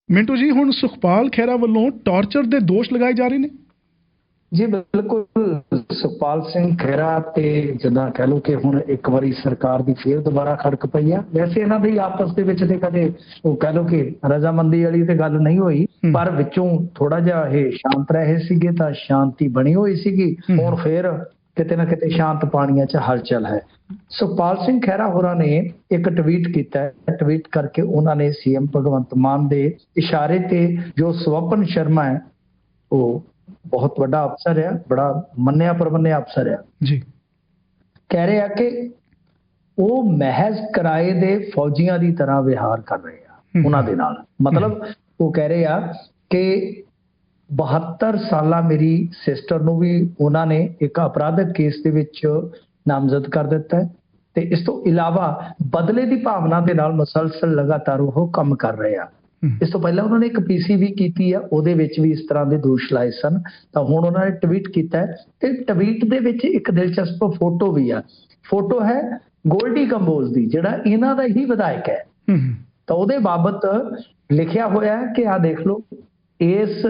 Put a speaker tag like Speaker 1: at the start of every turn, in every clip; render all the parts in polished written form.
Speaker 1: ਮਿੰਟੂ ਜੀ, ਹੁਣ ਸੁਖਪਾਲ ਖਹਿਰਾ ਵੱਲੋਂ ਟਾਰਚਰ ਦੇ ਦੋਸ਼ ਲਗਾਏ ਜਾ ਰਹੇ ਨੇ।
Speaker 2: ਜੀ ਬਿਲकुल, ਸੁਖਪਾਲ ਸਿੰਘ ਖਹਿਰਾ ਤੇ ਜਿੱਦਾਂ ਕਹਿ ਲਓ ਕਿ ਹੁਣ ਇੱਕ ਵਾਰੀ ਸਰਕਾਰ ਦੀ ਫੇਰ ਦੁਬਾਰਾ ਖੜਕ ਪਈ ਆ। ਵੈਸੇ ਇਹਨਾਂ ਦੀ ਆਪਸ ਦੇ ਵਿੱਚ ਤੇ ਕਦੇ ਉਹ ਕਹਿ ਲਓ ਕਿ ਰਜ਼ਾਮੰਦੀ ਵਾਲੀ ਤੇ ਗੱਲ ਨਹੀਂ ਹੋਈ, ਪਰ ਵਿੱਚੋਂ ਥੋੜਾ ਜਿਹਾ ਇਹ ਸ਼ਾਂਤ ਰਹੇ ਸੀਗੇ ਤਾਂ ਸ਼ਾਂਤੀ ਬਣੀ ਹੋਈ ਸੀਗੀ। ਹੁਣ ਫੇਰ ਕਿਤੇ ਨਾ ਕਿਤੇ ਸ਼ਾਂਤ ਪਾਣੀਆਂ 'ਚ ਹਲਚਲ ਹੈ। ਸੁਖਪਾਲ ਸਿੰਘ ਖਹਿਰਾ ਹੋਰਾਂ ਨੇ ਇੱਕ ਟਵੀਟ ਕੀਤਾ। ਟਵੀਟ ਕਰਕੇ ਉਹਨਾਂ ਨੇ ਸੀਐਮ ਭਗਵੰਤ ਮਾਨ ਦੇ ਇਸ਼ਾਰੇ ਤੇ ਜੋ ਸਵਪਨ ਸ਼ਰਮਾ ਹੈ, ਉਹ ਬਹੁਤ ਵੱਡਾ ਅਫਸਰ ਹੈ, ਬੜਾ ਮੰਨਿਆ ਪ੍ਰਮੰਨਿਆ ਅਫਸਰ ਹੈ
Speaker 1: ਜੀ,
Speaker 2: ਕਹਿ ਰਹੇ ਆ ਕਿ ਉਹ ਮਹਿਜ਼ ਕਿਰਾਏ ਦੇ ਫੌਜੀਆਂ ਦੀ ਤਰ੍ਹਾਂ ਵਿਹਾਰ ਕਰ ਰਹੇ ਆ ਉਹਨਾਂ ਦੇ ਨਾਲ। ਮਤਲਬ ਉਹ ਕਹਿ ਰਹੇ ਆ ਕਿ 72 ਸਾਲਾਂ ਮੇਰੀ ਸਿਸਟਰ ਨੂੰ ਵੀ ਉਹਨਾਂ ਨੇ ਇੱਕ ਅਪਰਾਧਿਕ ਕੇਸ ਦੇ ਵਿੱਚ ਨਾਮਜ਼ਦ ਕਰ ਦਿੱਤਾ ਹੈ ਤੇ ਇਸ ਤੋਂ ਇਲਾਵਾ ਬਦਲੇ ਦੀ ਭਾਵਨਾ ਦੇ ਨਾਲ ਮੁਸਲਸਲ ਲਗਾਤਾਰ ਉਹ ਕੰਮ ਕਰ ਰਹੇ ਆ। ਇਸ ਤੋਂ ਪਹਿਲਾਂ ਉਹਨਾਂ ਨੇ ਇੱਕ ਪੀਸੀ ਵੀ ਕੀਤੀ ਆ, ਉਹਦੇ ਵਿੱਚ ਵੀ ਇਸ ਤਰ੍ਹਾਂ ਦੇ ਦੋਸ਼ ਲਾਏ ਸਨ। ਤਾਂ ਹੁਣ ਉਹਨਾਂ ਨੇ ਟਵੀਟ ਕੀਤਾ ਤੇ ਟਵੀਟ ਦੇ ਵਿੱਚ ਇੱਕ ਦਿਲਚਸਪ ਫੋਟੋ ਵੀ ਆ। ਫੋਟੋ ਹੈ ਗੋਲਡੀ ਕੰਬੋਜ ਦੀ, ਜਿਹੜਾ ਇਹਨਾਂ ਦਾ ਹੀ ਵਿਧਾਇਕ ਹੈ। ਤਾਂ ਉਹਦੇ ਬਾਬਤ ਲਿਖਿਆ ਹੋਇਆ ਹੈ ਕਿ ਆਹ ਦੇਖ ਲਓ, ਇਸ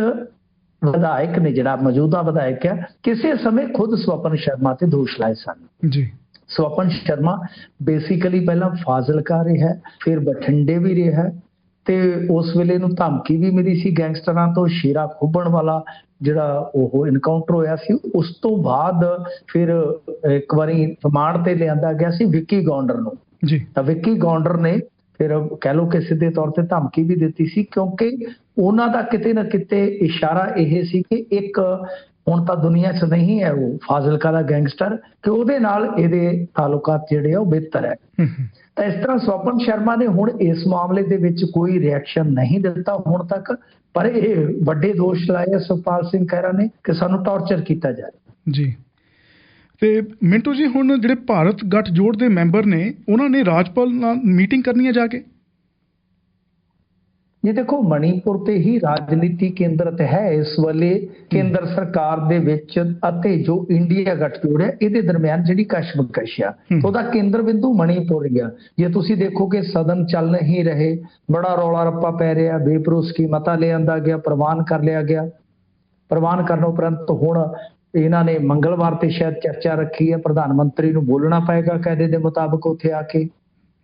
Speaker 2: ਵਿਧਾਇਕ ਨੇ, ਜਿਹੜਾ ਮੌਜੂਦਾ ਵਿਧਾਇਕ ਹੈ, ਕਿਸੇ ਸਮੇਂ ਖੁਦ ਸਵਪਨ ਸ਼ਰਮਾ ਤੇ ਦੋਸ਼ ਲਾਏ ਸਨ ਜੀ। ਸਵਪਨ ਸ਼ਰਮਾ ਬੇਸਿਕਲੀ ਪਹਿਲਾਂ ਫਾਜ਼ਿਲਕਾ ਰਿਹਾ, ਫਿਰ ਬਠਿੰਡੇ ਵੀ ਰਿਹਾ ਤੇ ਉਸ ਵੇਲੇ ਨੂੰ ਧਮਕੀ ਵੀ ਮਿਲੀ ਸੀ ਗੈਂਗਸਟਰਾਂ ਤੋਂ। ਸ਼ੇਰਾ ਖੁੱਬਣ ਵਾਲਾ ਜਿਹੜਾ ਉਹ ਇਨਕਾਊਂਟਰ ਹੋਇਆ ਸੀ, ਉਸ ਤੋਂ ਬਾਅਦ ਫਿਰ ਇੱਕ ਵਾਰੀ ਰਿਮਾਂਡ ਤੇ ਲਿਆਂਦਾ ਗਿਆ ਸੀ ਵਿੱਕੀ ਗੌਂਡਰ ਨੂੰ ਜੀ। ਤਾਂ ਵਿੱਕੀ ਗੌਂਡਰ ਨੇ ਫਿਰ ਕਹਿ ਲਓ ਕਿ ਸਿੱਧੇ ਤੌਰ ਤੇ ਧਮਕੀ ਵੀ ਦਿੱਤੀ ਸੀ, ਕਿਉਂਕਿ ਉਹਨਾਂ ਦਾ ਕਿਤੇ ਨਾ ਕਿਤੇ ਇਸ਼ਾਰਾ ਇਹ ਸੀ ਕਿ ਇੱਕ ਹੁਣ ਤਾਂ ਦੁਨੀਆ 'ਚ ਨਹੀਂ ਹੈ ਉਹ ਫਾਜ਼ਿਲਕਾ ਦਾ ਗੈਂਗਸਟਰ, ਕਿ ਉਹਦੇ ਨਾਲ ਇਹਦੇ ਤਾਲੁਕਾਤ ਜਿਹੜੇ ਆ ਉਹ ਬਿਹਤਰ ਹੈ। ਤਾਂ ਇਸ ਤਰ੍ਹਾਂ ਸਵਪਨ ਸ਼ਰਮਾ ਨੇ ਹੁਣ ਇਸ ਮਾਮਲੇ ਦੇ ਵਿੱਚ ਕੋਈ ਰਿਐਕਸ਼ਨ ਨਹੀਂ ਦਿੱਤਾ ਹੁਣ ਤੱਕ, ਪਰ ਇਹ ਵੱਡੇ ਦੋਸ਼ ਲਾਏ ਸੁਖਪਾਲ ਸਿੰਘ ਖਹਿਰਾ ਨੇ ਕਿ ਸਾਨੂੰ ਟਾਰਚਰ ਕੀਤਾ ਜਾ ਰਿਹਾ
Speaker 1: ਜੀ। ਤੇ ਮਿੰਟੂ ਜੀ, ਹੁਣ ਜਿਹੜੇ ਭਾਰਤ ਗੱਠਜੋੜ ਦੇ ਮੈਂਬਰ ਨੇ, ਉਹਨਾਂ ਨੇ ਰਾਜਪਾਲ ਨਾਲ ਮੀਟਿੰਗ ਕਰਨੀ ਹੈ ਜਾ ਕੇ।
Speaker 2: ये देखो, मणिपुर ते ही राजनीति केंद्रित है इस वेले केंद्र सरकार दे विच अते जो इंडिया गठजोड़ है इहदे दरमियान जिहड़ी कशमकश आ ਉਹਦਾ ਕੇਂਦਰ ਬਿੰਦੂ ਮਣੀਪੁਰ ਗਿਆ। ਜੇ ਤੁਸੀਂ ਦੇਖੋਗੇ ਸਦਨ ਚੱਲ ਨਹੀਂ ਰਹੇ, ਬੜਾ ਰੌਲਾ ਰੱਪਾ ਪੈ ਰਿਹਾ, ਬੇਭਰੋਸਗੀ ਮਤਾ ਲਿਆਂਦਾ ਗਿਆ, ਪ੍ਰਵਾਨ ਕਰ ਲਿਆ ਗਿਆ। ਪ੍ਰਵਾਨ ਕਰਨ ਉਪਰੰਤ ਹੁਣ ਇਹਨਾਂ ਨੇ ਮੰਗਲਵਾਰ ਤੇ ਸ਼ਾਇਦ ਚਰਚਾ ਰੱਖੀ ਹੈ, ਪ੍ਰਧਾਨ ਮੰਤਰੀ ਨੂੰ ਬੋਲਣਾ ਪਏਗਾ ਕਾਇਦੇ ਦੇ ਮੁਤਾਬਕ ਉੱਥੇ ਆ ਕੇ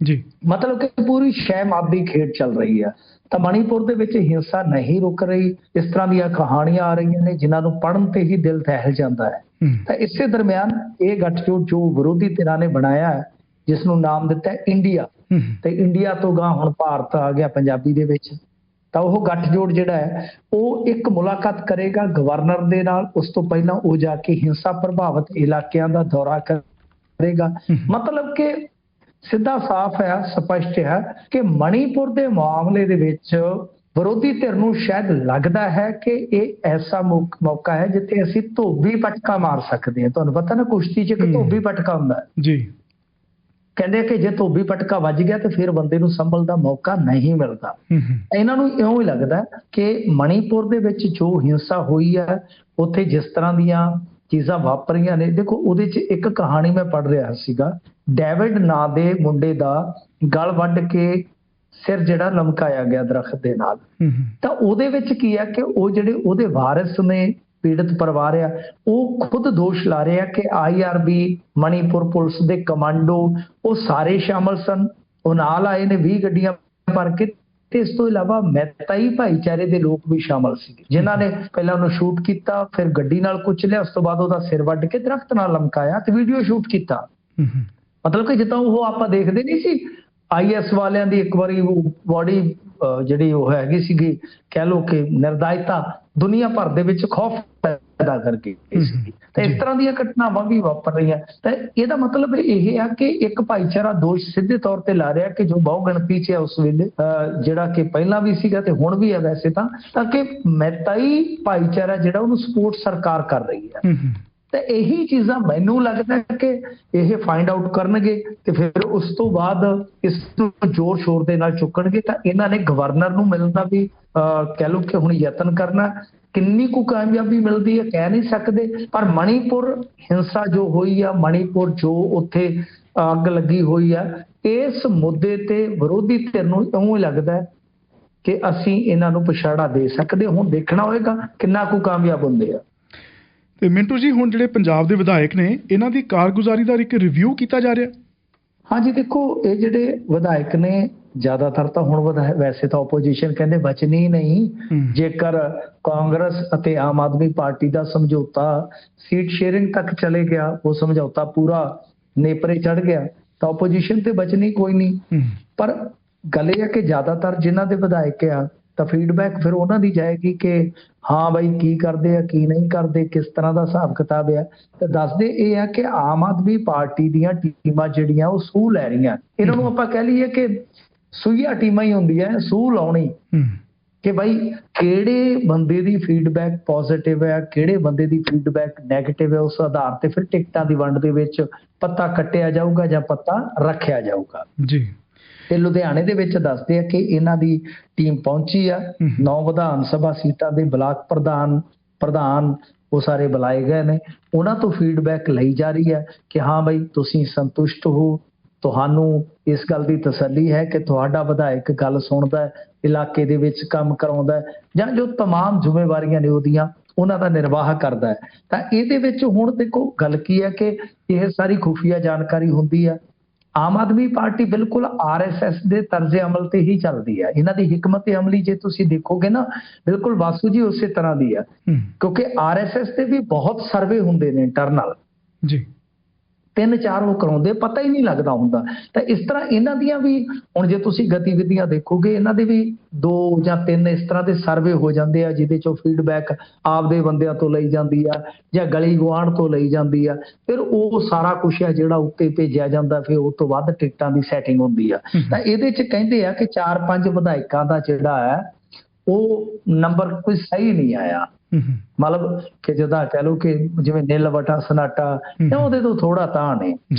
Speaker 2: ਜੀ। ਮਤਲਬ ਕਿ ਪੂਰੀ ਸ਼ਹਿਮਾਦ ਦੀ ਖੇਡ ਚੱਲ ਰਹੀ ਹੈ। ਤਾਂ ਮਣੀਪੁਰ ਦੇ ਵਿੱਚ ਹਿੰਸਾ ਨਹੀਂ ਰੁਕ ਰਹੀ। ਇਸ ਤਰ੍ਹਾਂ ਦੀਆਂ ਕਹਾਣੀਆਂ ਆ ਰਹੀਆਂ ਨੇ ਜਿਨ੍ਹਾਂ ਨੂੰ ਪੜ੍ਹਨ ਤੇ ਹੀ ਦਿਲ ਦਹਿਲ ਜਾਂਦਾ ਹੈ। ਤਾਂ ਇਸੇ ਦਰਮਿਆਨ ਇਹ ਗੱਠਜੋੜ ਜੋ ਵਿਰੋਧੀ ਧਿਰਾਂ ਨੇ ਬਣਾਇਆ ਹੈ, ਜਿਸ ਨੂੰ ਨਾਮ ਦਿੱਤਾ ਇੰਡੀਆ, ਤੇ ਇੰਡੀਆ ਤੋਂ ਗਾਂ ਹੁਣ ਭਾਰਤ ਆ ਗਿਆ ਪੰਜਾਬੀ ਦੇ ਵਿੱਚ। ਤਾਂ ਉਹ ਗੱਠਜੋੜ ਜਿਹੜਾ ਹੈ ਉਹ ਇੱਕ ਮੁਲਾਕਾਤ ਕਰੇਗਾ ਗਵਰਨਰ ਦੇ ਨਾਲ। ਉਸ ਤੋਂ ਪਹਿਲਾਂ ਉਹ ਜਾ ਕੇ ਹਿੰਸਾ ਪ੍ਰਭਾਵਿਤ ਇਲਾਕਿਆਂ ਦਾ ਦੌਰਾ ਕਰੇਗਾ। ਮਤਲਬ ਕਿ ਸਿੱਧਾ ਸਾਫ਼ ਹੈ, ਸਪਸ਼ਟ ਹੈ ਕਿ ਮਣੀਪੁਰ ਦੇ ਮਾਮਲੇ ਦੇ ਵਿੱਚ ਵਿਰੋਧੀ ਧਿਰ ਨੂੰ ਸ਼ਾਇਦ ਲੱਗਦਾ ਹੈ ਕਿ ਇਹ ਐਸਾ ਮੌਕਾ ਹੈ ਜਿੱਥੇ ਅਸੀਂ ਧੋਬੀ ਪਟਕਾ ਮਾਰ ਸਕਦੇ ਹਾਂ। ਤੁਹਾਨੂੰ ਪਤਾ ਨਾ, ਕੁਸ਼ਤੀ 'ਚ ਇੱਕ ਧੋਬੀ ਪਟਕਾ ਹੁੰਦਾ ਜੀ। ਕਹਿੰਦੇ ਕਿ ਜੇ ਧੋਬੀ ਪਟਕਾ ਵੱਜ ਗਿਆ ਤੇ ਫਿਰ ਬੰਦੇ ਨੂੰ ਸੰਭਲ ਦਾ ਮੌਕਾ ਨਹੀਂ ਮਿਲਦਾ। ਇਹਨਾਂ ਨੂੰ ਇਉਂ ਹੀ ਲੱਗਦਾ ਕਿ ਮਣੀਪੁਰ ਦੇ ਵਿੱਚ ਜੋ ਹਿੰਸਾ ਹੋਈ ਹੈ, ਉੱਥੇ ਜਿਸ ਤਰ੍ਹਾਂ ਦੀਆਂ ਚੀਜ਼ਾਂ ਵਾਪਰੀਆਂ ਨੇ। ਦੇਖੋ, ਉਹਦੇ 'ਚ ਇੱਕ ਕਹਾਣੀ ਮੈਂ ਪੜ੍ਹ ਰਿਹਾ ਸੀਗਾ, ਡੇਵਿਡ ਨਾਂ ਦੇ ਮੁੰਡੇ ਦਾ ਗਲ ਵੱਢ ਕੇ ਸਿਰ ਜਿਹੜਾ ਲਮਕਾਇਆ ਗਿਆ ਦਰਖਤ ਦੇ ਨਾਲ। ਤਾਂ ਉਹਦੇ ਵਿੱਚ ਕੀ ਹੈ ਕਿ ਉਹ ਜਿਹੜੇ ਉਹਦੇ ਵਾਰਿਸ ਨੇ, ਪੀੜਤ ਪਰਿਵਾਰ ਆ, ਉਹ ਖੁਦ ਦੋਸ਼ ਲਾ ਰਹੇ ਆ ਕਿ IRB ਮਣੀਪੁਰ ਪੁਲਿਸ ਦੇ ਕਮਾਂਡੋ ਉਹ ਸਾਰੇ ਸ਼ਾਮਲ ਸਨ। ਉਹ ਨਾਲ ਆਏ ਨੇ 20 ਗੱਡੀਆਂ ਭਰ ਕੇ। ਤੇ ਇਸ ਤੋਂ ਇਲਾਵਾ ਮੈਤਾਈ ਭਾਈਚਾਰੇ ਦੇ ਲੋਕ ਵੀ ਸ਼ਾਮਲ ਸੀਗੇ, ਜਿਨ੍ਹਾਂ ਨੇ ਪਹਿਲਾਂ ਉਹਨੂੰ ਸ਼ੂਟ ਕੀਤਾ, ਫਿਰ ਗੱਡੀ ਨਾਲ ਕੁਚਲਿਆ, ਉਸ ਤੋਂ ਬਾਅਦ ਉਹਦਾ ਸਿਰ ਵੱਢ ਕੇ ਦਰਖਤ ਨਾਲ ਲਮਕਾਇਆ ਤੇ ਵੀਡੀਓ ਸ਼ੂਟ ਕੀਤਾ। ਮਤਲਬ ਕਿ ਜਿੱਦਾਂ ਉਹ ਆਪਾਂ ਦੇਖਦੇ ਨਹੀਂ ਸੀ IS ਵਾਲਿਆਂ ਦੀ ਇੱਕ ਵਾਰੀ ਬੋਡੀ ਜਿਹੜੀ ਉਹ ਹੈਗੀ ਸੀਗੀ, ਕਹਿ ਲਓ ਕਿ ਨਿਰਦਾਇਤਾ ਦੁਨੀਆ ਭਰ ਦੇ ਵਿੱਚ ਖੌਫ ਪੈਦਾ ਕਰਕੇ ਸੀਗੀ। ਤਾਂ ਇਸ ਤਰ੍ਹਾਂ ਦੀਆਂ ਘਟਨਾਵਾਂ ਵੀ ਵਾਪਰ ਰਹੀਆਂ। ਤਾਂ ਇਹਦਾ ਮਤਲਬ ਇਹ ਆ ਕਿ ਇੱਕ ਭਾਈਚਾਰਾ ਦੋਸ਼ ਸਿੱਧੇ ਤੌਰ ਤੇ ਲਾ ਰਿਹਾ ਕਿ ਜੋ ਬਹੁ ਗਿਣਤੀ 'ਚ ਹੈ ਉਸ ਵੇਲੇ, ਜਿਹੜਾ ਕਿ ਪਹਿਲਾਂ ਵੀ ਸੀਗਾ ਤੇ ਹੁਣ ਵੀ ਹੈ ਵੈਸੇ ਤਾਂ ਕਿ ਮੈਤਾਈ ਭਾਈਚਾਰਾ ਜਿਹੜਾ ਉਹਨੂੰ ਸਪੋਰਟ ਸਰਕਾਰ ਕਰ ਰਹੀ ਹੈ। ਤਾਂ ਇਹੀ ਚੀਜ਼ਾਂ ਮੈਨੂੰ ਲੱਗਦਾ ਕਿ ਇਹ ਫਾਈਂਡ ਆਊਟ ਕਰਨਗੇ ਤੇ ਫਿਰ ਉਸ ਤੋਂ ਬਾਅਦ ਇਸ ਨੂੰ ਜ਼ੋਰ ਸ਼ੋਰ ਦੇ ਨਾਲ ਚੁੱਕਣਗੇ। ਤਾਂ ਇਹਨਾਂ ਨੇ ਗਵਰਨਰ ਨੂੰ ਮਿਲਣ ਦਾ ਵੀ ਕਹਿ ਲਓ ਕਿ ਹੁਣ ਯਤਨ ਕਰਨਾ। ਕਿੰਨੀ ਕੁ ਕਾਮਯਾਬੀ ਮਿਲਦੀ ਹੈ ਕਹਿ ਨਹੀਂ ਸਕਦੇ, ਪਰ ਮਣੀਪੁਰ ਹਿੰਸਾ ਜੋ ਹੋਈ ਆ, ਮਣੀਪੁਰ ਜੋ ਉੱਥੇ ਅੱਗ ਲੱਗੀ ਹੋਈ ਆ, ਇਸ ਮੁੱਦੇ ਤੇ ਵਿਰੋਧੀ ਧਿਰ ਨੂੰ ਇਉਂ ਹੀ ਲੱਗਦਾ ਕਿ ਅਸੀਂ ਇਹਨਾਂ ਨੂੰ ਪਛਾੜਾ ਦੇ ਸਕਦੇ। ਹੁਣ ਦੇਖਣਾ ਹੋਏਗਾ ਕਿੰਨਾ ਕੁ ਕਾਮਯਾਬ ਹੁੰਦੇ ਆ।
Speaker 1: ਤੇ ਮਿੰਟੂ ਜੀ, ਹੁਣ ਜਿਹੜੇ ਪੰਜਾਬ ਦੇ ਵਿਧਾਇਕ ਨੇ ਇਹਨਾਂ ਦੀ ਕਾਰਗੁਜ਼ਾਰੀ ਦਾ ਇੱਕ ਰਿਵਿਊ ਕੀਤਾ ਜਾ ਰਿਹਾ?
Speaker 2: ਹਾਂਜੀ ਦੇਖੋ, ਇਹ ਜਿਹੜੇ ਵਿਧਾਇਕ ਨੇ ਜ਼ਿਆਦਾਤਰ ਤਾਂ ਹੁਣ ਵੈਸੇ ਤਾਂ ਆਪੋਜੀਸ਼ਨ ਕਹਿੰਦੇ ਬਚਣੀ ਨਹੀਂ। ਜੇਕਰ ਕਾਂਗਰਸ ਅਤੇ ਆਮ ਆਦਮੀ ਪਾਰਟੀ ਦਾ ਸਮਝੌਤਾ ਸੀਟ ਸ਼ੇਅਰਿੰਗ ਤੱਕ ਚਲੇ ਗਿਆ, ਉਹ ਸਮਝੌਤਾ ਪੂਰਾ ਨੇਪਰੇ ਚੜ ਗਿਆ, ਤਾਂ ਆਪੋਜੀਸ਼ਨ ਤੇ ਬਚਣੀ ਕੋਈ ਨਹੀਂ। ਪਰ ਗੱਲ ਇਹ ਹੈ ਕਿ ਜ਼ਿਆਦਾਤਰ ਜਿਨ੍ਹਾਂ ਦੇ ਵਿਧਾਇਕ ਆ ਤਾਂ ਫੀਡਬੈਕ ਫਿਰ ਉਹਨਾਂ ਦੀ ਜਾਏਗੀ ਕਿ ਹਾਂ ਬਾਈ ਕੀ ਕਰਦੇ ਆ, ਕੀ ਨਹੀਂ ਕਰਦੇ, ਕਿਸ ਤਰ੍ਹਾਂ ਦਾ ਹਿਸਾਬ ਕਿਤਾਬ ਆ। ਤੇ ਦੱਸਦੇ ਇਹ ਆ ਕਿ ਆਮ ਆਦਮੀ ਪਾਰਟੀ ਦੀਆਂ ਟੀਮਾਂ ਜਿਹੜੀਆਂ ਉਹ ਸੂਹ ਲੈ ਰਹੀਆਂ। ਇਹਨਾਂ ਨੂੰ ਆਪਾਂ ਕਹਿ ਲਈਏ ਕਿ ਸੂਈਆ ਟੀਮਾਂ ਹੀ ਹੁੰਦੀਆਂ, ਸੂਹ ਲਾਉਣੀ, ਕਿ ਬਾਈ ਕਿਹੜੇ ਬੰਦੇ ਦੀ ਫੀਡਬੈਕ ਪੋਜ਼ਿਟਿਵ ਹੈ, ਕਿਹੜੇ ਬੰਦੇ ਦੀ ਫੀਡਬੈਕ ਨੈਗੇਟਿਵ ਹੈ। ਉਸ ਆਧਾਰ ਤੇ ਫਿਰ ਟਿਕਟਾਂ ਦੀ ਵੰਡ ਦੇ ਵਿੱਚ ਪੱਤਾ ਕੱਟਿਆ ਜਾਊਗਾ ਜਾਂ ਪੱਤਾ ਰੱਖਿਆ ਜਾਊਗਾ ਜੀ। ਤੇ ਲੁਧਿਆਣੇ ਦੇ ਵਿੱਚ ਦੱਸਦੇ ਆ ਕਿ ਇਹਨਾਂ ਦੀ ਟੀਮ ਪਹੁੰਚੀ ਆ। 9 ਵਿਧਾਨ ਸਭਾ ਸੀਟਾਂ ਦੇ ਬਲਾਕ ਪ੍ਰਧਾਨ ਉਹ ਸਾਰੇ ਬੁਲਾਏ ਗਏ ਨੇ। ਉਹਨਾਂ ਤੋਂ ਫੀਡਬੈਕ ਲਈ ਜਾ ਰਹੀ ਹੈ ਕਿ ਹਾਂ ਬਈ ਤੁਸੀਂ ਸੰਤੁਸ਼ਟ ਹੋ, ਤੁਹਾਨੂੰ ਇਸ ਗੱਲ ਦੀ ਤਸੱਲੀ ਹੈ ਕਿ ਤੁਹਾਡਾ ਵਿਧਾਇਕ ਗੱਲ ਸੁਣਦਾ ਹੈ, ਇਲਾਕੇ ਦੇ ਵਿੱਚ ਕੰਮ ਕਰਾਉਂਦਾ ਹੈ, ਜਾਂ ਜੋ ਤਮਾਮ ਜ਼ਿੰਮੇਵਾਰੀਆਂ ਨੇ ਉਹਦੀਆਂ ਉਹਨਾਂ ਦਾ ਨਿਰਵਾਹ ਕਰਦਾ ਹੈ। ਤਾਂ ਇਹਦੇ ਵਿੱਚ ਹੁਣ ਦੇਖੋ ਗੱਲ ਕੀ ਹੈ ਕਿ ਇਹ ਸਾਰੀ ਖੁਫੀਆ ਜਾਣਕਾਰੀ ਹੁੰਦੀ ਆ। ਆਮ ਆਦਮੀ ਪਾਰਟੀ ਬਿਲਕੁਲ RSS ਦੇ ਤਰਜ਼ੇ ਅਮਲ ਤੇ ਹੀ ਚੱਲਦੀ ਹੈ। ਇਹਨਾਂ ਦੀ ਹਿਕਮਤ ਅਮਲੀ ਜੇ ਤੁਸੀਂ ਦੇਖੋਗੇ ਨਾ, ਬਿਲਕੁਲ ਵਾਸੂ ਜੀ ਉਸੇ ਤਰ੍ਹਾਂ ਦੀ ਆ। ਕਿਉਂਕਿ RSS ਤੇ ਵੀ ਬਹੁਤ ਸਰਵੇ ਹੁੰਦੇ ਨੇ ਇੰਟਰਨਲ ਜੀ, 3-4 ਉਹ ਕਰਾਉਂਦੇ, ਪਤਾ ਹੀ ਨਹੀਂ ਲੱਗਦਾ ਹੁੰਦਾ। ਤਾਂ ਇਸ ਤਰ੍ਹਾਂ ਇਹਨਾਂ ਦੀਆਂ ਵੀ ਹੁਣ ਜੇ ਤੁਸੀਂ ਗਤੀਵਿਧੀਆਂ ਦੇਖੋਗੇ, ਇਹਨਾਂ ਦੇ ਵੀ 2 ਜਾਂ 3 ਇਸ ਤਰ੍ਹਾਂ ਦੇ ਸਰਵੇ ਹੋ ਜਾਂਦੇ ਆ ਜਿਹਦੇ ਚੋਂ ਫੀਡਬੈਕ ਆਪਦੇ ਬੰਦਿਆਂ ਤੋਂ ਲਈ ਜਾਂਦੀ ਆ ਜਾਂ ਗਲੀ ਗੁਆਂਢ ਤੋਂ ਲਈ ਜਾਂਦੀ ਆ। ਫਿਰ ਉਹ ਸਾਰਾ ਕੁਛ ਆ ਜਿਹੜਾ ਉੱਤੇ ਭੇਜਿਆ ਜਾਂਦਾ, ਫਿਰ ਉਸ ਤੋਂ ਬਾਅਦ ਟਿਕਟਾਂ ਦੀ ਸੈਟਿੰਗ ਹੁੰਦੀ ਆ। ਤਾਂ ਇਹਦੇ 'ਚ ਕਹਿੰਦੇ ਆ ਕਿ 4-5 ਵਿਧਾਇਕਾਂ ਦਾ ਜਿਹੜਾ ਹੈ ਉਹ ਨੰਬਰ ਕੋਈ ਸਹੀ ਨਹੀਂ ਆਇਆ। ਮਤਲਬ ਕਿ ਜਿਹਦਾ ਕਹਿ ਲਓ ਕਿ ਜਿਵੇਂ ਨਿਲ ਵਟਾ ਸਨਾਟਾ, ਉਹਦੇ ਤੋਂ ਥੋੜਾ ਤਾਂ ਨੇ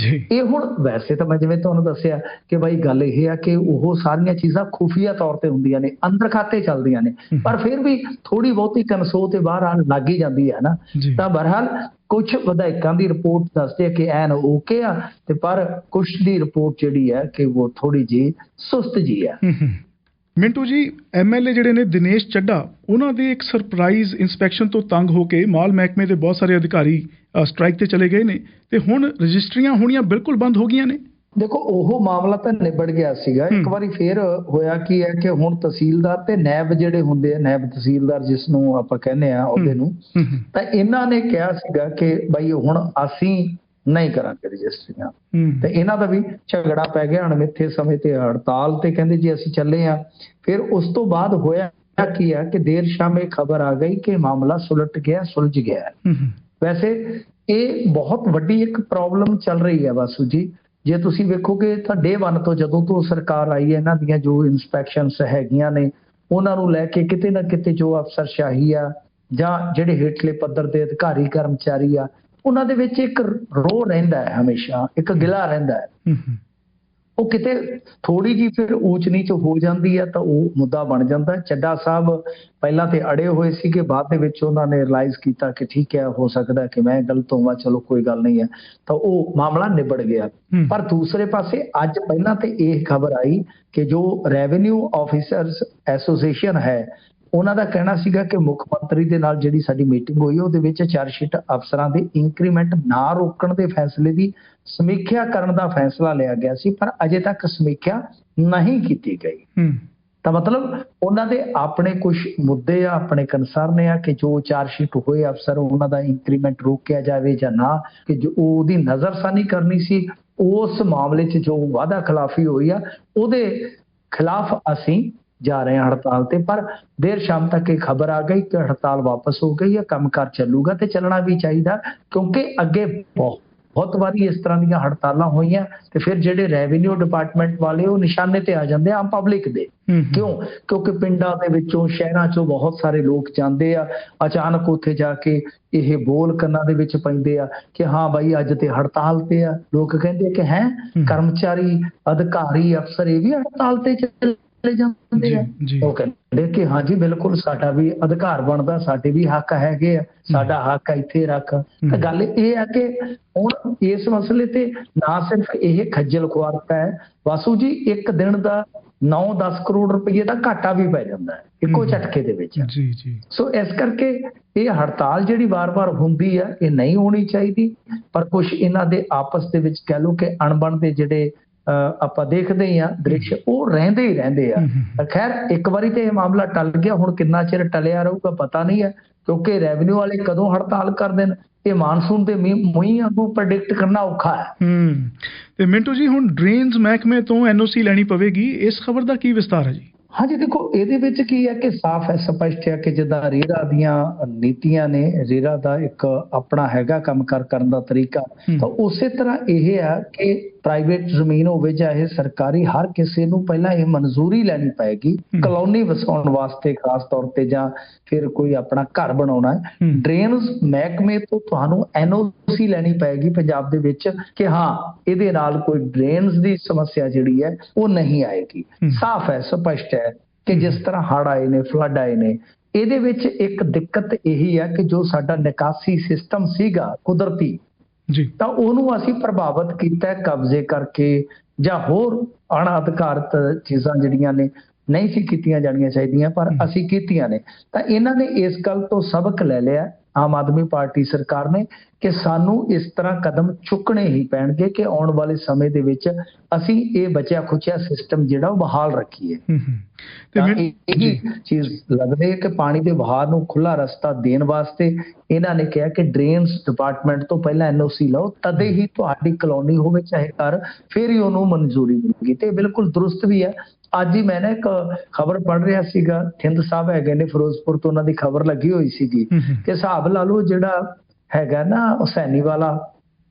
Speaker 2: ਇਹ। ਹੁਣ ਵੈਸੇ ਤਾਂ ਮੈਂ ਜਿਵੇਂ ਤੁਹਾਨੂੰ ਦੱਸਿਆ ਕਿ ਬਾਈ ਗੱਲ ਇਹ ਆ ਕਿ ਉਹ ਸਾਰੀਆਂ ਚੀਜ਼ਾਂ ਖੁਫੀਆ ਤੌਰ ਤੇ ਹੁੰਦੀਆਂ ਨੇ, ਅੰਦਰ ਖਾਤੇ ਚੱਲਦੀਆਂ ਨੇ, ਪਰ ਫਿਰ ਵੀ ਥੋੜੀ ਬਹੁਤੀ ਕਨਸੋ ਤੇ ਬਾਹਰ ਆਣ ਲੱਗ ਹੀ ਜਾਂਦੀ ਹੈ ਨਾ। ਤਾਂ ਬਹਰਹਾਲ ਕੁਝ ਵਿਧਾਇਕਾਂ ਦੀ ਰਿਪੋਰਟ ਦੱਸਦੇ ਕਿ ਐਨ ਓਕੇ ਆ, ਤੇ ਪਰ ਕੁਝ ਦੀ ਰਿਪੋਰਟ ਜਿਹੜੀ ਹੈ ਕਿ ਉਹ ਥੋੜੀ ਜਿਹੀ ਸੁਸਤ ਜੀ ਆ।
Speaker 1: ਮਿੰਟੂ ਜੀ, MLA ਜਿਹੜੇ ਨੇ ਦਿਨੇਸ਼ ਚੱਢਾ, ਉਹਨਾਂ ਦੇ ਇੱਕ ਸਰਪ੍ਰਾਈਜ਼ ਇਨਸਪੈਕਸ਼ਨ ਤੋਂ ਤੰਗ ਹੋ ਕੇ ਮਾਲ ਮਹਿਕਮੇ ਦੇ ਬਹੁਤ ਸਾਰੇ ਅਧਿਕਾਰੀ ਸਟ੍ਰਾਈਕ ਤੇ ਚਲੇ ਗਏ ਨੇ ਤੇ ਹੁਣ ਰਜਿਸਟਰੀਆਂ ਹੋਣੀਆਂ ਬਿਲਕੁਲ ਬੰਦ ਹੋ ਗਈਆਂ ਨੇ।
Speaker 2: ਦੇਖੋ, ਉਹ ਮਾਮਲਾ ਤਾਂ ਨਿਬੜ ਗਿਆ ਸੀਗਾ। ਇੱਕ ਵਾਰੀ ਫੇਰ ਹੋਇਆ ਕੀ ਹੈ ਕਿ ਹੁਣ ਤਹਿਸੀਲਦਾਰ ਤੇ ਨੈਬ ਜਿਹੜੇ ਹੁੰਦੇ ਆ, ਨੈਬ ਤਹਿਸੀਲਦਾਰ ਜਿਸ ਨੂੰ ਆਪਾਂ ਕਹਿੰਦੇ ਆ ਉਹਦੇ ਨੂੰ, ਤਾਂ ਇਹਨਾਂ ਨੇ ਕਿਹਾ ਸੀਗਾ ਕਿ ਬਈ ਹੁਣ ਅਸੀਂ ਨਹੀਂ ਕਰਾਂਗੇ ਰਜਿਸਟਰੀਆਂ। ਤੇ ਇਹਨਾਂ ਦਾ ਵੀ ਝਗੜਾ ਪੈ ਗਿਆ ਅਣਮਿੱਥੇ ਸਮੇਂ ਤੇ ਹੜਤਾਲ ਤੇ, ਕਹਿੰਦੇ ਜੀ ਅਸੀਂ ਚੱਲੇ ਆ। ਫਿਰ ਉਸ ਤੋਂ ਬਾਅਦ ਹੋਇਆ ਕੀ ਹੈ ਕਿ ਦੇਰ ਸ਼ਾਮ ਇਹ ਖਬਰ ਆ ਗਈ ਕਿ ਮਾਮਲਾ ਸੁਲਝ ਗਿਆ। ਵੈਸੇ ਇਹ ਬਹੁਤ ਵੱਡੀ ਇੱਕ ਪ੍ਰੋਬਲਮ ਚੱਲ ਰਹੀ ਹੈ ਵਾਸੂ ਜੀ। ਜੇ ਤੁਸੀਂ ਵੇਖੋਗੇ ਤਾਂ ਡੇ 1 ਤੋਂ ਜਦੋਂ ਤੋਂ ਸਰਕਾਰ ਆਈ ਹੈ, ਇਹਨਾਂ ਦੀਆਂ ਜੋ ਇਨਸਪੈਕਸ਼ਨਸ ਹੈਗੀਆਂ ਨੇ ਉਹਨਾਂ ਨੂੰ ਲੈ ਕੇ ਕਿਤੇ ਨਾ ਕਿਤੇ ਜੋ ਅਫਸਰਸ਼ਾਹੀ ਆ ਜਾਂ ਜਿਹੜੇ ਹੇਠਲੇ ਪੱਧਰ ਦੇ ਅਧਿਕਾਰੀ ਕਰਮਚਾਰੀ ਆ, ਉਹਨਾਂ ਦੇ ਵਿੱਚ ਇੱਕ ਰੋਹ ਰਹਿੰਦਾ ਹੈ, ਹਮੇਸ਼ਾ ਇੱਕ ਗਿਲਾ ਰਹਿੰਦਾ ਹੈ। ਉਹ ਕਿਤੇ ਥੋੜੀ ਜਿਹੀ ਫਿਰ ਊਚ ਨੀਚ ਹੋ ਜਾਂਦੀ ਹੈ ਤਾਂ ਉਹ ਮੁੱਦਾ ਬਣ ਜਾਂਦਾ। ਚੱਡਾ ਸਾਹਿਬ ਪਹਿਲਾਂ ਤੇ ਅੜੇ ਹੋਏ ਸੀਗੇ, ਬਾਅਦ ਦੇ ਵਿੱਚ ਉਹਨਾਂ ਨੇ ਰਿਅਲਾਈਜ਼ ਕੀਤਾ ਕਿ ਠੀਕ ਹੈ, ਹੋ ਸਕਦਾ ਕਿ ਮੈਂ ਗਲਤ ਹੋਵਾਂ, ਚਲੋ ਕੋਈ ਗੱਲ ਨਹੀਂ ਹੈ, ਤਾਂ ਉਹ ਮਾਮਲਾ ਨਿਬੜ ਗਿਆ। ਪਰ ਦੂਸਰੇ ਪਾਸੇ ਅੱਜ ਪਹਿਲਾਂ ਤੇ ਇਹ ਖਬਰ ਆਈ ਕਿ ਜੋ ਰੈਵਨਿਊ ਆਫੀਸਰਸ ਐਸੋਸੀਏਸ਼ਨ ਹੈ, ਉਹਨਾਂ ਦਾ ਕਹਿਣਾ ਸੀਗਾ ਕਿ ਮੁੱਖ ਮੰਤਰੀ ਦੇ ਨਾਲ ਜਿਹੜੀ ਸਾਡੀ ਮੀਟਿੰਗ ਹੋਈ ਉਹਦੇ ਵਿੱਚ ਚਾਰਜਸ਼ੀਟ ਅਫਸਰਾਂ ਦੇ ਇੰਕਰੀਮੈਂਟ ਨਾ ਰੋਕਣ ਦੇ ਫੈਸਲੇ ਦੀ ਸਮੀਖਿਆ ਕਰਨ ਦਾ ਫੈਸਲਾ ਲਿਆ ਗਿਆ ਸੀ, ਪਰ ਅਜੇ ਤੱਕ ਸਮੀਖਿਆ ਨਹੀਂ ਕੀਤੀ ਗਈ। ਤਾਂ ਮਤਲਬ ਉਹਨਾਂ ਦੇ ਆਪਣੇ ਕੁਝ ਮੁੱਦੇ ਆ, ਆਪਣੇ ਕੰਸਰਨ ਆ ਕਿ ਜੋ ਚਾਰਜਸ਼ੀਟ ਹੋਏ ਅਫਸਰ ਉਹਨਾਂ ਦਾ ਇੰਕਰੀਮੈਂਟ ਰੋਕਿਆ ਜਾਵੇ ਜਾਂ ਨਾ, ਕਿ ਜੋ ਉਹਦੀ ਨਜ਼ਰਸਾਨੀ ਕਰਨੀ ਸੀ। ਉਸ ਮਾਮਲੇ 'ਚ ਜੋ ਵਾਅਦਾ ਖਿਲਾਫੀ ਹੋਈ ਆ ਉਹਦੇ ਖਿਲਾਫ ਅਸੀਂ ਜਾ ਰਹੇ ਹਾਂ ਹੜਤਾਲ ਤੇ। ਪਰ ਦੇਰ ਸ਼ਾਮ ਤੱਕ ਇਹ ਖਬਰ ਆ ਗਈ ਕਿ ਹੜਤਾਲ ਵਾਪਸ ਹੋ ਗਈ ਹੈ, ਕੰਮਕਾਰ ਚੱਲੂਗਾ ਤੇ ਚੱਲਣਾ ਵੀ ਚਾਹੀਦਾ, ਕਿਉਂਕਿ ਅੱਗੇ ਬਹੁਤ ਵਾਰੀ ਇਸ ਤਰ੍ਹਾਂ ਦੀਆਂ ਹੜਤਾਲਾਂ ਹੋਈਆਂ ਤੇ ਫਿਰ ਜਿਹੜੇ ਰੈਵਨਿਊ ਡਿਪਾਰਟਮੈਂਟ ਵਾਲੇ ਉਹ ਨਿਸ਼ਾਨੇ ਤੇ ਆ ਜਾਂਦੇ ਆ ਆਮ ਪਬਲਿਕ ਦੇ। ਕਿਉਂਕਿ ਪਿੰਡਾਂ ਦੇ ਵਿੱਚੋਂ ਸ਼ਹਿਰਾਂ ਚੋਂ ਬਹੁਤ ਸਾਰੇ ਲੋਕ ਜਾਂਦੇ ਆ, ਅਚਾਨਕ ਉੱਥੇ ਜਾ ਕੇ ਇਹ ਬੋਲ ਕੰਨਾਂ ਦੇ ਵਿੱਚ ਪੈਂਦੇ ਆ ਕਿ ਹਾਂ ਬਾਈ ਅੱਜ ਤੇ ਹੜਤਾਲ ਤੇ ਆ। ਲੋਕ ਕਹਿੰਦੇ ਕਿ ਹੈ ਕਰਮਚਾਰੀ, ਅਧਿਕਾਰੀ, ਅਫਸਰ ਇਹ ਵੀ ਹੜਤਾਲ ਤੇ ਚਲੇ ਜਾਂਦੇ ਆ। ਉਹ ਕਹਿੰਦੇ ਕਿ ਹਾਂਜੀ ਬਿਲਕੁਲ ਸਾਡਾ ਵੀ ਅਧਿਕਾਰ ਬਣਦਾ, ਸਾਡੇ ਵੀ ਹੱਕ ਹੈਗੇ ਆ, ਸਾਡਾ ਹੱਕ ਇੱਥੇ ਰੱਖ। ਤਾਂ ਗੱਲ ਇਹ ਆ ਕਿ ਹੁਣ ਇਸ ਮਸਲੇ ਤੇ ਨਾ ਸਿਰਫ ਇਹ ਖੱਜਲ ਖੁਆਰ ਹੈ ਵਾਸੂ ਜੀ, ਇੱਕ ਦਿਨ ਦਾ 9-10 ਕਰੋੜ ਰੁਪਏ ਦਾ ਘਾਟਾ ਵੀ ਪੈ ਜਾਂਦਾ ਹੈ ਇੱਕੋ ਝਟਕੇ ਦੇ ਵਿੱਚ।
Speaker 1: ਜੀ ਜੀ।
Speaker 2: ਸੋ ਇਸ ਕਰਕੇ ਇਹ ਹੜਤਾਲ ਜਿਹੜੀ ਵਾਰ-ਵਾਰ ਹੁੰਦੀ ਹੈ ਇਹ ਨਹੀਂ ਹੋਣੀ ਚਾਹੀਦੀ, ਪਰ ਕੁਝ ਇਹਨਾਂ ਦੇ ਆਪਸ ਦੇ ਵਿੱਚ ਕਹਿ ਲਓ ਕਿ ਅਣਬਣ ਦੇ ਜਿਹੜੇ ਆਪਾਂ ਦੇਖਦੇ ਹੀ ਆ ਦ੍ਰਿਸ਼ ਉਹ ਰਹਿੰਦੇ ਹੀ ਰਹਿੰਦੇ ਆ। ਖੈਰ ਇੱਕ ਵਾਰੀ ਤੇ ਇਹ ਮਾਮਲਾ ਟਲ ਗਿਆ, ਹੁਣ ਕਿੰਨਾ ਚਿਰ ਟਲਿਆ ਰਹੂਗਾ ਪਤਾ ਨਹੀਂ ਹੈ, ਕਿਉਂਕਿ ਰੈਵਨਿਊ ਵਾਲੇ ਕਦੋਂ ਹੜਤਾਲ ਕਰਦੇ ਨੇ ਇਹ ਮਾਨਸੂਨ ਦੇ ਮੀਂਹ ਨੂੰ ਪ੍ਰੈਡਿਕਟ ਕਰਨਾ ਔਖਾ ਹੈ।
Speaker 1: ਤੇ ਮਿੰਟੂ ਜੀ ਹੁਣ ਡਰੇਨਸ ਮਹਿਕਮੇ ਤੋਂ ਐਨਓਸੀ ਲੈਣੀ ਪਵੇਗੀ, ਇਸ ਖਬਰ ਦਾ ਕੀ ਵਿਸਤਾਰ ਹੈ ਜੀ?
Speaker 2: ਹਾਂਜੀ ਦੇਖੋ ਇਹਦੇ ਵਿੱਚ ਕੀ ਹੈ ਕਿ ਸਾਫ਼ ਹੈ, ਸਪਸ਼ਟ ਹੈ ਕਿ ਜਿੱਦਾਂ ਰੇਰਾ ਦੀਆਂ ਨੀਤੀਆਂ ਨੇ, ਰੇਰਾ ਦਾ ਇੱਕ ਆਪਣਾ ਹੈਗਾ ਕੰਮ ਕਰਨ ਦਾ ਤਰੀਕਾ, ਤਾਂ ਉਸੇ ਤਰ੍ਹਾਂ ਇਹ ਹੈ ਕਿ ਪ੍ਰਾਈਵੇਟ ਜ਼ਮੀਨ ਹੋਵੇ ਚਾਹੇ ਸਰਕਾਰੀ, ਹਰ ਕਿਸੇ ਨੂੰ ਪਹਿਲਾਂ ਇਹ ਮਨਜ਼ੂਰੀ ਲੈਣੀ ਪਏਗੀ ਕਲੋਨੀ ਵਸਾਉਣ ਵਾਸਤੇ ਖਾਸ ਤੌਰ ਤੇ, ਜਾਂ ਫਿਰ ਕੋਈ ਆਪਣਾ ਘਰ ਬਣਾਉਣਾ ਹੈ। ਡਰੇਨਸ ਮਹਿਕਮੇ ਤੋਂ ਤੁਹਾਨੂੰ ਐਨਓਸੀ ਲੈਣੀ ਪਏਗੀ ਪੰਜਾਬ ਦੇ ਵਿੱਚ ਕਿ ਹਾਂ ਇਹਦੇ ਨਾਲ ਕੋਈ ਡਰੇਨਸ ਦੀ ਸਮੱਸਿਆ ਜਿਹੜੀ ਹੈ ਉਹ ਨਹੀਂ ਆਏਗੀ। ਸਾਫ਼ ਹੈ, ਸਪਸ਼ਟ ਹੈ ਕਿ ਜਿਸ ਤਰ੍ਹਾਂ ਹੜ੍ਹ ਆਏ ਨੇ, ਫਲੱਡ ਆਏ ਨੇ, ਇਹਦੇ ਵਿੱਚ ਇੱਕ ਦਿੱਕਤ ਇਹੀ ਹੈ ਕਿ ਜੋ ਸਾਡਾ ਨਿਕਾਸੀ ਸਿਸਟਮ ਸੀਗਾ ਕੁਦਰਤੀ
Speaker 1: ਜੀ,
Speaker 2: ਤਾਂ ਉਹਨੂੰ ਅਸੀਂ ਪ੍ਰਭਾਵਿਤ ਕੀਤਾ ਕਬਜ਼ੇ ਕਰਕੇ ਜਾਂ ਹੋਰ ਅਣਅਧਿਕਾਰਤ ਚੀਜ਼ਾਂ ਜਿਹੜੀਆਂ ਨੇ ਨਹੀਂ ਸੀ ਕੀਤੀਆਂ ਜਾਣੀਆਂ ਚਾਹੀਦੀਆਂ ਪਰ ਅਸੀਂ ਕੀਤੀਆਂ ਨੇ। ਤਾਂ ਇਹਨਾਂ ਨੇ ਇਸ ਗੱਲ ਤੋਂ ਸਬਕ ਲੈ ਲਿਆ ਆਮ ਆਦਮੀ ਪਾਰਟੀ ਸਰਕਾਰ ਨੇ ਕਿ ਸਾਨੂੰ ਇਸ ਤਰ੍ਹਾਂ ਕਦਮ ਚੁੱਕਣੇ ਹੀ ਪੈਣਗੇ ਕਿ ਆਉਣ ਵਾਲੇ ਸਮੇਂ ਦੇ ਵਿੱਚ ਅਸੀਂ ਇਹ ਬਚਿਆ ਖੁਚਿਆ ਸਿਸਟਮ ਜਿਹੜਾ ਉਹ ਬਹਾਲ ਰੱਖੀਏ। ਤਾਂ ਇਹ ਚੀਜ਼ ਲੱਗਦੀ ਹੈ ਕਿ ਪਾਣੀ ਦੇ ਵਹਾਅ ਨੂੰ ਖੁੱਲਾ ਰਸਤਾ ਦੇਣ ਵਾਸਤੇ ਇਹਨਾਂ ਨੇ ਕਿਹਾ ਕਿ ਡਰੇਨਸ ਡਿਪਾਰਟਮੈਂਟ ਤੋਂ ਪਹਿਲਾਂ ਐਨਓਸੀ ਲਓ, ਤਦੇ ਹੀ ਤੁਹਾਡੀ ਕਲੋਨੀ ਹੋਵੇ ਚਾਹੇ ਘਰ, ਫਿਰ ਹੀ ਉਹਨੂੰ ਮਨਜ਼ੂਰੀ ਮਿਲੇਗੀ। ਤੇ ਬਿਲਕੁਲ ਦਰੁਸਤ ਵੀ ਹੈ। ਅੱਜ ਹੀ ਮੈਂ ਨਾ ਇੱਕ ਖਬਰ ਪੜ੍ਹ ਰਿਹਾ ਸੀਗਾ, ਥਿੰਦ ਸਾਹਿਬ ਹੈਗੇ ਨੇ ਫਿਰੋਜ਼ਪੁਰ ਤੋਂ, ਉਹਨਾਂ ਦੀ ਖਬਰ ਲੱਗੀ ਹੋਈ ਸੀਗੀ ਕਿ ਹਿਸਾਬ ਲਾ ਲਓ ਜਿਹੜਾ ਹੈਗਾ ਨਾ ਹੁਸੈਨੀ ਵਾਲਾ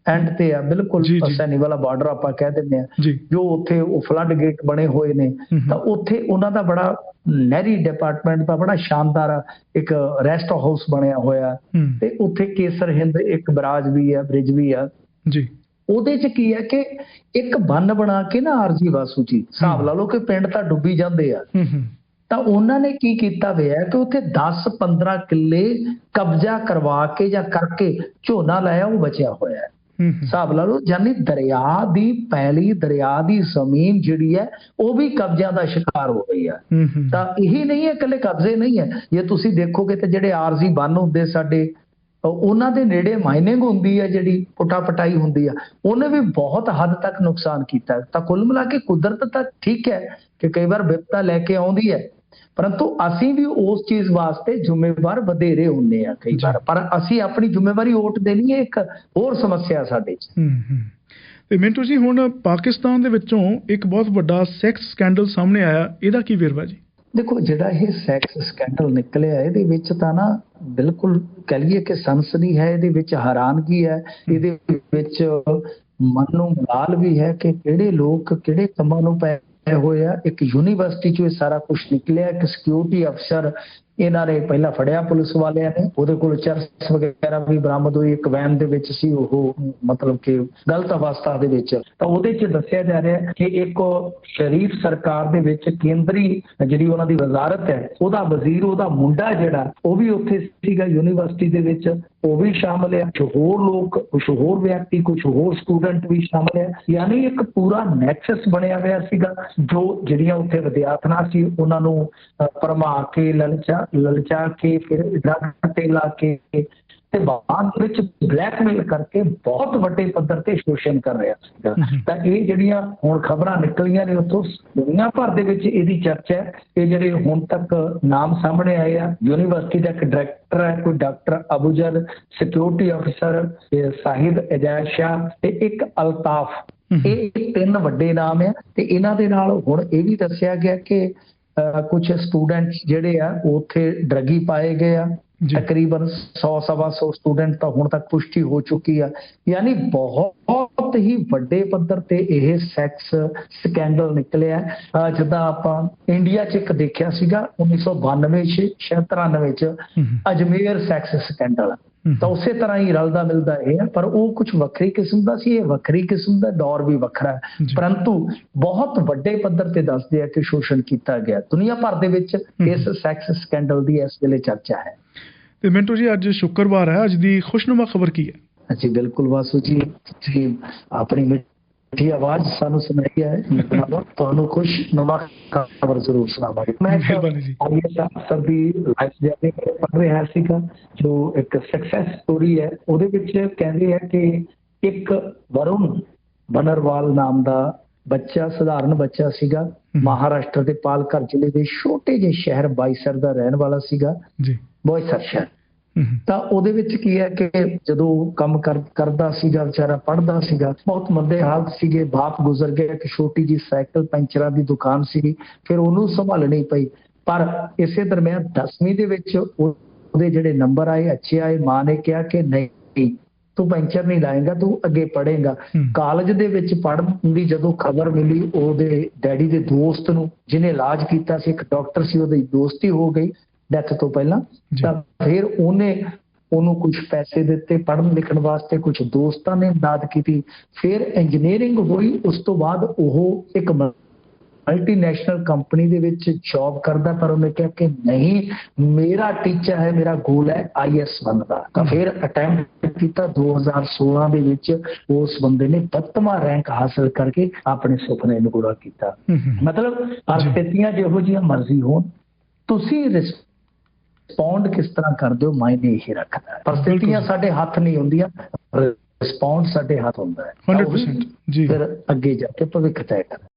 Speaker 2: ਐਂਡ ਤੇ ਆ, ਬਿਲਕੁਲ ਹੁਸੈਨੀ ਵਾਲਾ ਬਾਰਡਰ ਆਪਾਂ ਕਹਿ ਦਿੰਦੇ ਆ, ਜੋ ਉੱਥੇ ਉਹ ਫਲੱਡ ਗੇਟ ਬਣੇ ਹੋਏ ਨੇ, ਤਾਂ ਉੱਥੇ ਉਹਨਾਂ ਦਾ ਬੜਾ ਨਹਿਰੀ ਡਿਪਾਰਟਮੈਂਟ ਦਾ ਬੜਾ ਸ਼ਾਨਦਾਰ ਇੱਕ ਰੈਸਟ ਹਾਊਸ ਬਣਿਆ ਹੋਇਆ, ਤੇ ਉੱਥੇ ਕੇਸਰ ਹਿੰਦ ਇੱਕ ਬਰਾਜ ਵੀ ਆ, ਬ੍ਰਿਜ ਵੀ ਆ ਜੀ। ਉਹਦੇ ਚ ਕੀ ਹੈ ਕਿ ਇੱਕ ਬੰਨ ਬਣਾ ਕੇ ਨਾ ਆਰਜੀ ਵਾਸੂ ਜੀ, ਹਿਸਾਬ ਲਾ ਲਓ ਕਿ ਪਿੰਡ ਤਾਂ ਡੁੱਬੀ ਜਾਂਦੇ ਆ, ਤਾਂ ਉਹਨਾਂ ਨੇ ਕੀ ਕੀਤਾ ਹੋਇਆ ਕਿ ਉੱਥੇ 10-15 ਕਿੱਲੇ ਕਬਜ਼ਾ ਕਰਵਾ ਕੇ ਜਾਂ ਕਰਕੇ ਝੋਨਾ ਲਾਇਆ, ਉਹ ਬਚਿਆ ਹੋਇਆ ਹੈ। ਹਿਸਾਬ ਲਾ ਲਓ, ਯਾਨੀ ਦਰਿਆ ਦੀ ਪੈਲੀ, ਦਰਿਆ ਦੀ ਜ਼ਮੀਨ ਜਿਹੜੀ ਹੈ ਉਹ ਵੀ ਕਬਜ਼ਿਆਂ ਦਾ ਸ਼ਿਕਾਰ ਹੋ ਗਈ ਹੈ। ਤਾਂ ਇਹੀ ਨਹੀਂ ਹੈ, ਇਕੱਲੇ ਕਬਜ਼ੇ ਨਹੀਂ ਹੈ, ਜੇ ਤੁਸੀਂ ਦੇਖੋਗੇ ਤਾਂ ਜਿਹੜੇ ਆਰਜੀ ਬੰਨ ਹੁੰਦੇ ਸਾਡੇ, ਉਹਨਾਂ ਦੇ ਨੇੜੇ ਮਾਈਨਿੰਗ ਹੁੰਦੀ ਹੈ, ਜਿਹੜੀ ਪੁੱਟਾ ਪਟਾਈ ਹੁੰਦੀ ਆ, ਉਹਨੇ ਵੀ ਬਹੁਤ ਹੱਦ ਤੱਕ ਨੁਕਸਾਨ ਕੀਤਾ। ਤਾਂ ਕੁੱਲ ਮਿਲਾ ਕੇ ਕੁਦਰਤ ਤਾਂ ਠੀਕ ਹੈ ਕਿ ਕਈ ਵਾਰ ਵਿਪਤਾ ਲੈ ਕੇ ਆਉਂਦੀ ਹੈ, ਪਰੰਤੂ ਅਸੀਂ ਵੀ ਉਸ ਚੀਜ਼ ਵਾਸਤੇ ਜ਼ਿੰਮੇਵਾਰ ਵਧੇਰੇ ਹੁੰਦੇ ਆ ਕਈ ਵਾਰ, ਪਰ ਅਸੀਂ ਆਪਣੀ ਜ਼ਿੰਮੇਵਾਰੀ ਓਟਦੇ ਨਹੀਂ। ਇੱਕ ਹੋਰ ਸਮੱਸਿਆ ਸਾਡੇ ਚ।
Speaker 1: ਤੇ ਮਿੰਟੂ ਜੀ ਹੁਣ ਪਾਕਿਸਤਾਨ ਦੇ ਵਿੱਚੋਂ ਇੱਕ ਬਹੁਤ ਵੱਡਾ ਸੈਕਸ ਸਕੈਂਡਲ ਸਾਹਮਣੇ ਆਇਆ, ਇਹਦਾ ਕੀ ਵੇਰਵਾ ਜੀ?
Speaker 2: ਦੇਖੋ ਜਿਹੜਾ ਇਹ ਸੈਕਸ ਸਕੈਂਡਲ ਨਿਕਲਿਆ, ਇਹਦੇ ਵਿੱਚ ਤਾਂ ਨਾ ਬਿਲਕੁਲ ਕਹਿ ਲਈਏ ਕਿ ਸਨਸਨੀ ਹੈ, ਇਹਦੇ ਵਿੱਚ ਹੈਰਾਨਗੀ ਹੈ, ਇਹਦੇ ਵਿੱਚ ਮਨ ਨੂੰ ਮਲਾਲ ਵੀ ਹੈ ਕਿ ਕਿਹੜੇ ਲੋਕ ਕਿਹੜੇ ਕੰਮਾਂ ਨੂੰ ਪੈ ਹੋਏ ਆ। ਇੱਕ ਯੂਨੀਵਰਸਿਟੀ ਚੋਂ ਇਹ ਸਾਰਾ ਕੁਝ ਨਿਕਲਿਆ। ਇੱਕ ਸਿਕਿਉਰਿਟੀ ਅਫਸਰ ਇਹਨਾਂ ਨੇ ਪਹਿਲਾਂ ਫੜਿਆ ਪੁਲਿਸ ਵਾਲਿਆਂ ਨੇ, ਉਹਦੇ ਕੋਲ ਚਰਸ ਵਗੈਰਾ ਵੀ ਬਰਾਮਦ ਹੋਈ, ਇੱਕ ਵੈਨ ਦੇ ਵਿੱਚ ਸੀ ਉਹ, ਮਤਲਬ ਕਿ ਗਲਤ ਅਵਸਥਾ ਦੇ ਵਿੱਚ। ਤਾਂ ਉਹਦੇ 'ਚ ਦੱਸਿਆ ਜਾ ਰਿਹਾ ਕਿ ਇੱਕ ਸ਼ਰੀਫ ਸਰਕਾਰ ਦੇ ਵਿੱਚ ਕੇਂਦਰੀ ਜਿਹੜੀ ਉਹਨਾਂ ਦੀ ਵਜ਼ਾਰਤ ਹੈ, ਉਹਦਾ ਵਜ਼ੀਰ, ਉਹਦਾ ਮੁੰਡਾ ਜਿਹੜਾ ਉਹ ਵੀ ਉੱਥੇ ਸੀਗਾ ਯੂਨੀਵਰਸਿਟੀ ਦੇ ਵਿੱਚ, ਉਹ ਵੀ ਸ਼ਾਮਲ ਹੈ। ਕੁਝ ਹੋਰ ਲੋਕ, ਕੁਝ ਹੋਰ ਵਿਅਕਤੀ, ਕੁਝ ਹੋਰ ਸਟੂਡੈਂਟ ਵੀ ਸ਼ਾਮਲ ਹੈ। ਯਾਨੀ ਇੱਕ ਪੂਰਾ ਨੈਕਸਸ ਬਣਿਆ ਹੋਇਆ ਸੀਗਾ, ਜੋ ਜਿਹੜੀਆਂ ਉੱਥੇ ਵਿਦਿਆਰਥਣਾਂ ਸੀ ਉਹਨਾਂ ਨੂੰ ਭਰਮਾ ਕੇ ਲਲਚਾ ਕੇ ਫਿਰ ਡਰੱਗ ਤੇ ਲਾ ਕੇ ਤੇ ਬਾਅਦ ਵਿੱਚ ਬਲੈਕਮੇਲ ਕਰਕੇ ਬਹੁਤ ਵੱਡੇ ਪੱਧਰ ਤੇ ਸ਼ੋਸ਼ਣ ਕਰ ਰਿਹਾ ਸੀਗਾ। ਤਾਂ ਇਹ ਜਿਹੜੀਆਂ ਹੁਣ ਖਬਰਾਂ ਨਿਕਲੀਆਂ ਨੇ ਉੱਥੋਂ, ਦੁਨੀਆ ਭਰ ਦੇ ਵਿੱਚ ਇਹਦੀ ਚਰਚਾ ਹੈ। ਇਹ ਜਿਹੜੇ ਹੁਣ ਤੱਕ ਨਾਮ ਸਾਹਮਣੇ ਆਏ ਆ, ਯੂਨੀਵਰਸਿਟੀ ਦਾ ਇੱਕ ਡਾਇਰੈਕਟਰ ਹੈ ਕੋਈ ਡਾਕਟਰ ਅਬੂਜਰ, ਸਿਕਿਉਰਿਟੀ ਅਫਸਰ ਸਾਹਿਦ ਇਜਾਜ਼ ਸ਼ਾਹ ਤੇ ਇੱਕ ਅਲਤਾਫ, ਇਹ 3 ਵੱਡੇ ਨਾਮ ਆ। ਤੇ ਇਹਨਾਂ ਦੇ ਨਾਲ ਹੁਣ ਇਹ ਵੀ ਦੱਸਿਆ ਗਿਆ ਕਿ ਕੁਝ ਸਟੂਡੈਂਟ ਜਿਹੜੇ ਆ ਉੱਥੇ ਡਰੱਗੀ ਪਾਏ ਗਏ ਆ। ਤਕਰੀਬਨ 100-125 ਸਟੂਡੈਂਟ ਤਾਂ ਹੁਣ ਤੱਕ ਪੁਸ਼ਟੀ ਹੋ ਚੁੱਕੀ ਆ। ਯਾਨੀ ਬਹੁਤ ਹੀ ਵੱਡੇ ਪੱਧਰ ਤੇ ਇਹ ਸੈਕਸ ਸਕੈਂਡਲ ਨਿਕਲਿਆ। ਜਿੱਦਾਂ ਆਪਾਂ ਇੰਡੀਆ 'ਚ ਇੱਕ ਦੇਖਿਆ ਸੀਗਾ 1992 ਸ਼ਾਇਦ 93 'ਚ ਅਜਮੇਰ ਸੈਕਸ ਸਕੈਂਡਲ, ਤਾਂ ਉਸੇ ਤਰ੍ਹਾਂ ਹੀ ਰਲਦਾ ਮਿਲਦਾ ਇਹ ਹੈ, ਪਰ ਉਹ ਕੁਝ ਵੱਖਰੀ ਕਿਸਮ ਦਾ ਸੀ, ਇਹ ਵੱਖਰੀ ਕਿਸਮ ਦਾ, ਦੌਰ ਵੀ ਵੱਖਰਾ ਹੈ, ਪਰੰਤੂ ਬਹੁਤ ਵੱਡੇ ਪੱਧਰ ਤੇ ਦੱਸਦੇ ਆ ਕਿ ਸ਼ੋਸ਼ਣ ਕੀਤਾ ਗਿਆ। ਦੁਨੀਆ ਭਰ ਦੇ ਵਿੱਚ ਇਸ ਸੈਕਸ ਸਕੈਂਡਲ ਦੀ ਇਸ ਵੇਲੇ ਚਰਚਾ ਹੈ।
Speaker 1: ਤੇ ਮਿੰਟੂ ਜੀ ਅੱਜ ਸ਼ੁੱਕਰਵਾਰ ਹੈ, ਅੱਜ ਦੀ ਖੁਸ਼ਨੁਮਾ ਖਬਰ ਕੀ ਹੈ?
Speaker 2: ਜੀ ਬਿਲਕੁਲ ਵਾਸੂ ਜੀ, ਤੁਸੀਂ ਆਪਣੀ मिठी आवाज सानू सुनाई है ਤੁਹਾਨੂੰ ਕੁਝ ਨਵਾਂ ਖਬਰ ਜ਼ਰੂਰ ਸੁਣਾਵਾਂਗੇ। ਮੈਂ
Speaker 1: ਮਿਹਰਬਾਨੀ ਜੀ।
Speaker 2: ਆਈਐਸ ਅਫਸਰ ਦੀ ਲਾਈਫ ਜਰਨੀ ਪੜ੍ਹ ਰਿਹਾ ਸੀਗਾ ਜੋ ਇੱਕ ਸਕਸੈਸ ਸਟੋਰੀ ਹੈ। ਉਹਦੇ ਵਿੱਚ ਕਹਿੰਦੇ ਆ ਕਿ ਇੱਕ ਵਰੁਣ ਬਨਰਵਾਲ ਨਾਮ ਦਾ ਬੱਚਾ ਸਧਾਰਨ ਬੱਚਾ ਸੀਗਾ, ਮਹਾਰਾਸ਼ਟਰ ਦੇ ਪਾਲਘਰ ਜ਼ਿਲ੍ਹੇ ਦੇ ਛੋਟੇ ਜਿਹੇ ਸ਼ਹਿਰ ਬਾਈਸਰ ਦਾ ਰਹਿਣ ਵਾਲਾ ਸੀਗਾ ਜੀ, ਬੋਇਸਰ ਸ਼ਹਿਰ। ਤਾਂ ਉਹਦੇ ਵਿੱਚ ਕੀ ਹੈ ਕਿ ਜਦੋਂ ਕੰਮ ਕਰਦਾ ਸੀਗਾ, ਵਿਚਾਰਾ ਪੜ੍ਹਦਾ ਸੀਗਾ, ਬਹੁਤ ਮੰਦੇ ਹਾਲਤ ਸੀਗੇ, ਬਾਪ ਗੁਜ਼ਰ ਗਿਆ, ਇੱਕ ਛੋਟੀ ਜਿਹੀ ਸਾਈਕਲ ਪੈਂਚਰਾਂ ਦੀ ਦੁਕਾਨ ਸੀਗੀ, ਫਿਰ ਉਹਨੂੰ ਸੰਭਾਲਣੀ ਪਈ। ਪਰ ਇਸੇ ਦਰਮਿਆਨ 10ਵੀਂ ਦੇ ਵਿੱਚ ਉਹਦੇ ਜਿਹੜੇ ਨੰਬਰ ਆਏ ਅੱਛੇ ਆਏ। ਮਾਂ ਨੇ ਕਿਹਾ ਕਿ ਨਹੀਂ ਤੂੰ ਪੈਂਚਰ ਨਹੀਂ ਲਾਏਗਾ, ਤੂੰ ਅੱਗੇ ਪੜ੍ਹੇਗਾ। ਕਾਲਜ ਦੇ ਵਿੱਚ ਪੜ੍ਹਨ ਦੀ ਜਦੋਂ ਖਬਰ ਮਿਲੀ ਉਹਦੇ ਡੈਡੀ ਦੇ ਦੋਸਤ ਨੂੰ, ਜਿਹਨੇ ਇਲਾਜ ਕੀਤਾ ਸੀ, ਇੱਕ ਡਾਕਟਰ ਸੀ, ਉਹਦੀ ਦੋਸਤੀ ਹੋ ਗਈ ਡੈਥ ਤੋਂ ਪਹਿਲਾਂ। ਤਾਂ ਫਿਰ ਉਹਨੂੰ ਕੁਝ ਪੈਸੇ ਦਿੱਤੇ ਪੜ੍ਹਨ ਲਿਖਣ ਵਾਸਤੇ, ਕੁਝ ਦੋਸਤਾਂ ਨੇ ਮਦਦ ਕੀਤੀ, ਫਿਰ ਇੰਜੀਨੀਅਰਿੰਗ ਹੋਈ। ਉਸ ਤੋਂ ਬਾਅਦ ਉਹ ਇੱਕ ਮਲਟੀਨੈਸ਼ਨਲ ਕੰਪਨੀ ਦੇ ਵਿੱਚ ਜੌਬ ਕਰਦਾ। ਪਰ ਉਹਨੇ ਕਿਹਾ ਕਿ ਨਹੀਂ, ਮੇਰਾ ਟੀਚਾ ਹੈ, ਮੇਰਾ ਗੋਲ ਹੈ IAS ਬਣਦਾ। ਤਾਂ ਫਿਰ ਅਟੈਂਪਟ ਕੀਤਾ 2016 ਦੇ ਵਿੱਚ ਉਸ ਬੰਦੇ ਨੇ 32ਵਾਂ ਰੈਂਕ ਹਾਸਲ ਕਰਕੇ ਆਪਣੇ ਸੁਪਨੇ ਨੂੰ ਪੂਰਾ ਕੀਤਾ। ਮਤਲਬ ਪਰਿਸਥਿਤੀਆਂ ਜਿਹੋ ਜਿਹੀਆਂ ਮਰਜ਼ੀ ਹੋਣ, ਤੁਸੀਂ ਰਿਸਪੌਂਡ ਕਿਸ ਤਰ੍ਹਾਂ ਕਰਦੇ ਹੋ ਮਾਇਨੇ ਇਹ ਰੱਖਦਾ ਹੈ। ਪਰਿਸਥਿਤੀਆਂ ਸਾਡੇ ਹੱਥ ਨਹੀਂ ਹੁੰਦੀਆਂ, ਰਿਸਪੌਂਡ ਸਾਡੇ ਹੱਥ ਹੁੰਦਾ ਹੈ।
Speaker 1: 100% ਜੀ।
Speaker 2: ਫਿਰ ਅੱਗੇ ਜਾ ਕੇ ਭਵਿੱਖ ਤੈਅ ਕਰਦਾ।